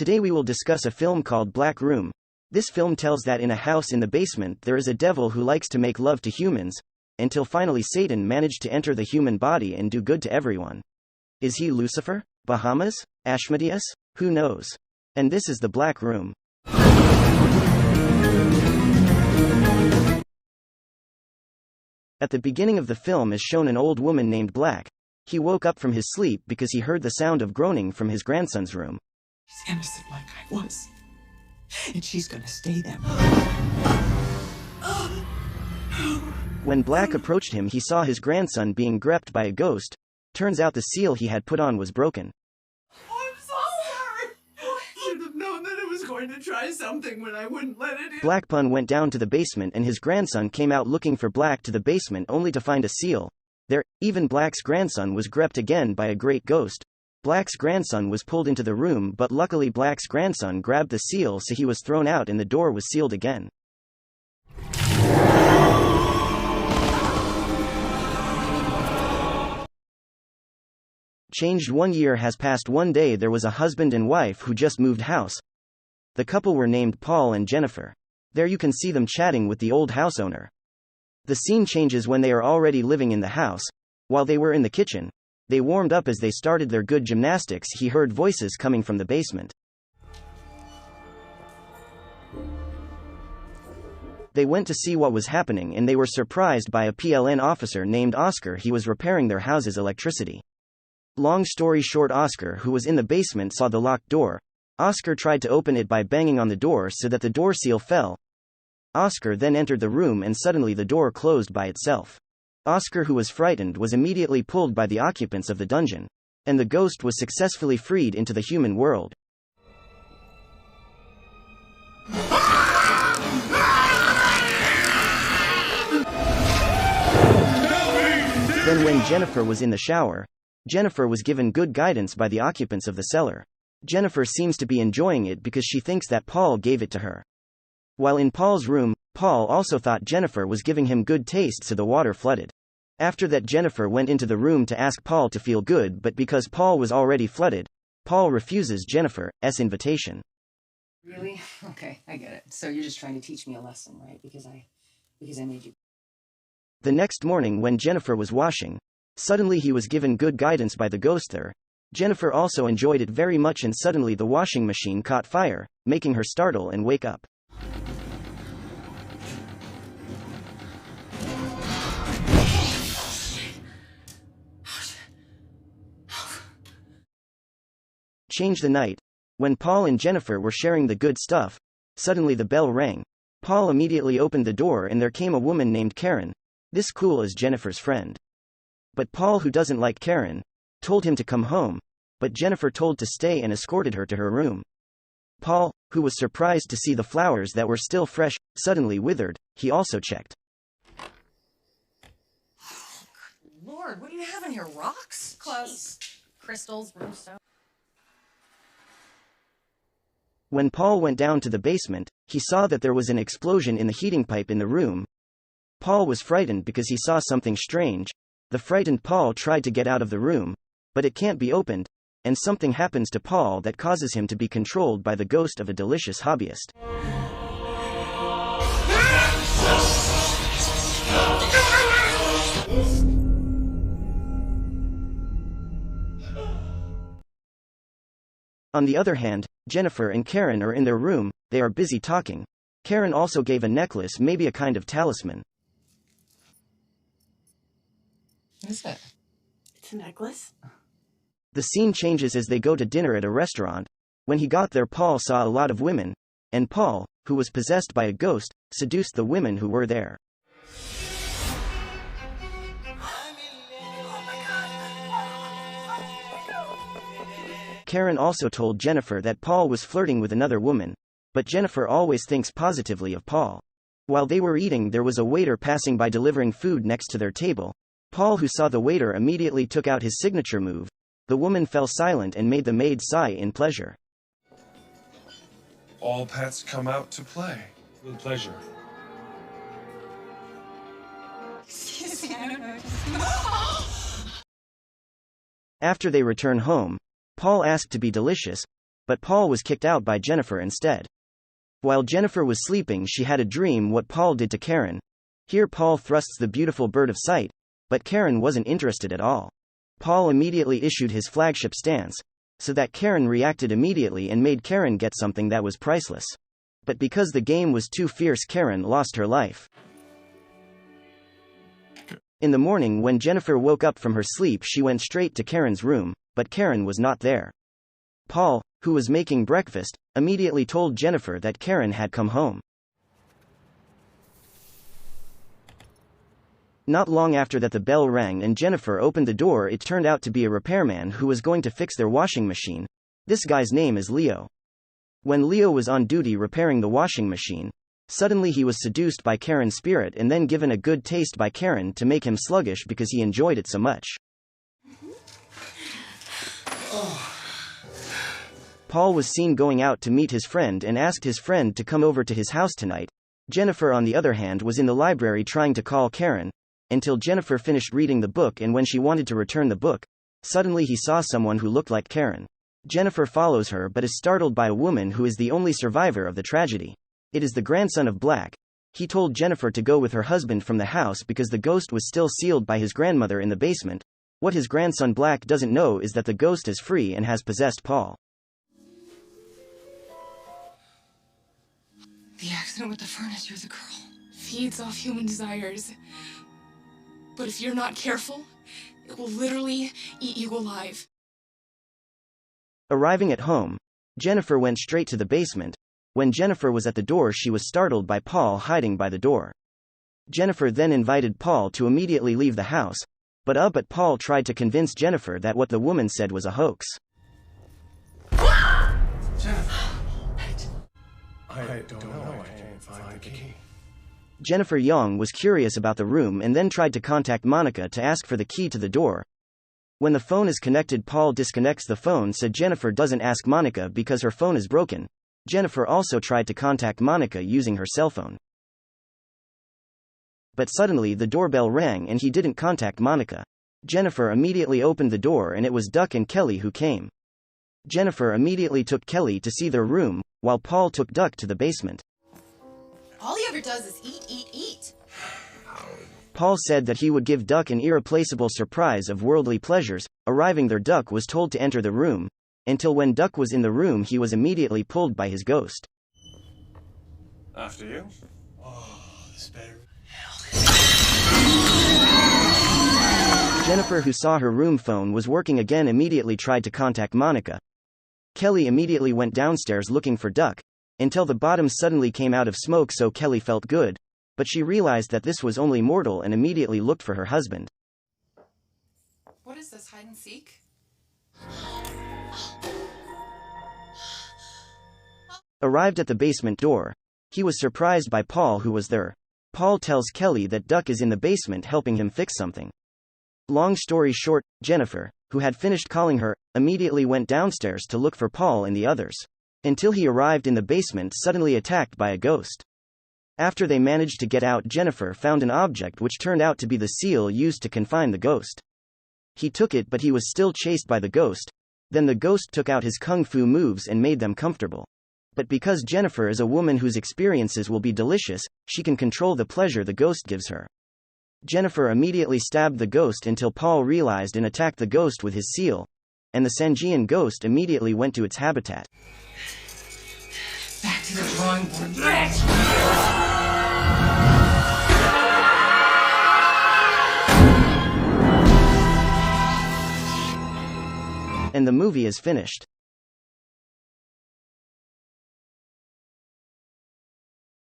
Today we will discuss a film called Black Room. This film tells that in a house in the basement there is a devil who likes to make love to humans, until finally Satan managed to enter the human body and do good to everyone. Is he Lucifer? Bahamas? Ashmodeus? Who knows? And this is the Black Room. At the beginning of the film is shown an old woman named Black. He woke up from his sleep because he heard the sound of groaning from his grandson's room. She's innocent like I was. And she's gonna stay there. When Black approached him, he saw his grandson being grepped by a ghost. Turns out the seal he had put on was broken. I'm so sorry. I should have known that it was going to try something when I wouldn't let it in. Blackpun went down to the basement and his grandson came out looking for Black to the basement only to find a seal. There, even Black's grandson was grepped again by a great ghost. Black's grandson was pulled into the room, but luckily Black's grandson grabbed the seal, so he was thrown out and the door was sealed again. Changed. 1 year has passed. One day there was a husband and wife who just moved house. The couple were named Paul and Jennifer. There you can see them chatting with the old house owner. The scene changes when they are already living in the house. While they were in the kitchen, they warmed up as they started their good gymnastics. He heard voices coming from the basement. They went to see what was happening and they were surprised by a PLN officer named Oscar. He was repairing their house's electricity. Long story short, Oscar, who was in the basement, saw the locked door. Oscar tried to open it by banging on the door so that the door seal fell. Oscar then entered the room and suddenly the door closed by itself. Oscar, who was frightened, was immediately pulled by the occupants of the dungeon. And the ghost was successfully freed into the human world. Then when Jennifer was in the shower, Jennifer was given good guidance by the occupants of the cellar. Jennifer seems to be enjoying it because she thinks that Paul gave it to her. While in Paul's room, Paul also thought Jennifer was giving him good taste, so the water flooded. After that, Jennifer went into the room to ask Paul to feel good, but because Paul was already flooded, Paul refuses Jennifer's invitation. Really? Okay, I get it. So you're just trying to teach me a lesson, right? Because I made you. The next morning when Jennifer was washing, suddenly he was given good guidance by the ghost there. Jennifer also enjoyed it very much and suddenly the washing machine caught fire, making her startle and wake up. Change the night. When Paul and Jennifer were sharing the good stuff, suddenly the bell rang. Paul immediately opened the door and there came a woman named Karen. This cool is Jennifer's friend. But Paul, who doesn't like Karen, told him to come home, but Jennifer told to stay and escorted her to her room. Paul, who was surprised to see the flowers that were still fresh, suddenly withered, he also checked. Lord, what do you have in here? Rocks? Close. Crystals, brimstone. When Paul went down to the basement, he saw that there was an explosion in the heating pipe in the room. Paul was frightened because he saw something strange. The frightened Paul tried to get out of the room, but it can't be opened, and something happens to Paul that causes him to be controlled by the ghost of a delicious hobbyist. On the other hand, Jennifer and Karen are in their room. They are busy talking. Karen also gave a necklace, maybe a kind of talisman. What is it? It's a necklace. The scene changes as they go to dinner at a restaurant. When he got there, Paul saw a lot of women, and Paul, who was possessed by a ghost, seduced the women who were there. Karen also told Jennifer that Paul was flirting with another woman, but Jennifer always thinks positively of Paul. While they were eating, there was a waiter passing by delivering food next to their table. Paul, who saw the waiter, immediately took out his signature move. The woman fell silent and made the maid sigh in pleasure. All pets come out to play. With pleasure. Excuse me, I don't know. After they return home, Paul asked to be delicious, but Paul was kicked out by Jennifer instead. While Jennifer was sleeping, she had a dream what Paul did to Karen. Here Paul thrusts the beautiful bird of sight, but Karen wasn't interested at all. Paul immediately issued his flagship stance, so that Karen reacted immediately and made Karen get something that was priceless. But because the game was too fierce, Karen lost her life. In the morning, when Jennifer woke up from her sleep, she went straight to Karen's room, but Karen was not there. Paul, who was making breakfast, immediately told Jennifer that Karen had come home. Not long after that, the bell rang and Jennifer opened the door. It turned out to be a repairman who was going to fix their washing machine. This guy's name is Leo. When Leo was on duty repairing the washing machine, suddenly he was seduced by Karen's spirit and then given a good taste by Karen to make him sluggish because he enjoyed it so much. Paul was seen going out to meet his friend and asked his friend to come over to his house tonight. Jennifer, on the other hand, was in the library trying to call Karen, until Jennifer finished reading the book, and when she wanted to return the book, suddenly he saw someone who looked like Karen. Jennifer follows her but is startled by a woman who is the only survivor of the tragedy. It is the grandson of Black. He told Jennifer to go with her husband from the house because the ghost was still sealed by his grandmother in the basement. What his grandson Black doesn't know is that the ghost is free and has possessed Paul. The accident with the furnace, you're the girl. Feeds off human desires. But if you're not careful, it will literally eat you alive. Arriving at home, Jennifer went straight to the basement. When Jennifer was at the door, she was startled by Paul hiding by the door. Jennifer then invited Paul to immediately leave the house, but Paul tried to convince Jennifer that what the woman said was a hoax. Jennifer. I don't know. I can't find the key. Jennifer Young was curious about the room and then tried to contact Monica to ask for the key to the door. When the phone is connected, Paul disconnects the phone so Jennifer doesn't ask Monica because her phone is broken. Jennifer also tried to contact Monica using her cell phone. But suddenly the doorbell rang and he didn't contact Monica. Jennifer immediately opened the door and it was Duck and Kelly who came. Jennifer immediately took Kelly to see their room, while Paul took Duck to the basement. All he ever does is eat, eat, eat. Paul said that he would give Duck an irreplaceable surprise of worldly pleasures. Arriving there, Duck was told to enter the room, until when Duck was in the room he was immediately pulled by his ghost. After you? Oh, this better. Jennifer, who saw her room phone was working again, immediately tried to contact Monica. Kelly immediately went downstairs looking for Duck, until the bottom suddenly came out of smoke, so Kelly felt good, but she realized that this was only mortal and immediately looked for her husband. What is this, hide and seek? Arrived at the basement door, he was surprised by Paul, who was there. Paul tells Kelly that Duck is in the basement helping him fix something. Long story short, Jennifer, who had finished calling her, immediately went downstairs to look for Paul and the others, until he arrived in the basement suddenly attacked by a ghost. After they managed to get out, Jennifer found an object which turned out to be the seal used to confine the ghost. He took it, but he was still chased by the ghost. Then the ghost took out his kung fu moves and made them comfortable. But because Jennifer is a woman whose experiences will be delicious, she can control the pleasure the ghost gives her. Jennifer immediately stabbed the ghost until Paul realized and attacked the ghost with his seal, and the Sanjian ghost immediately went to its habitat. Back to the drawing board. And the movie is finished.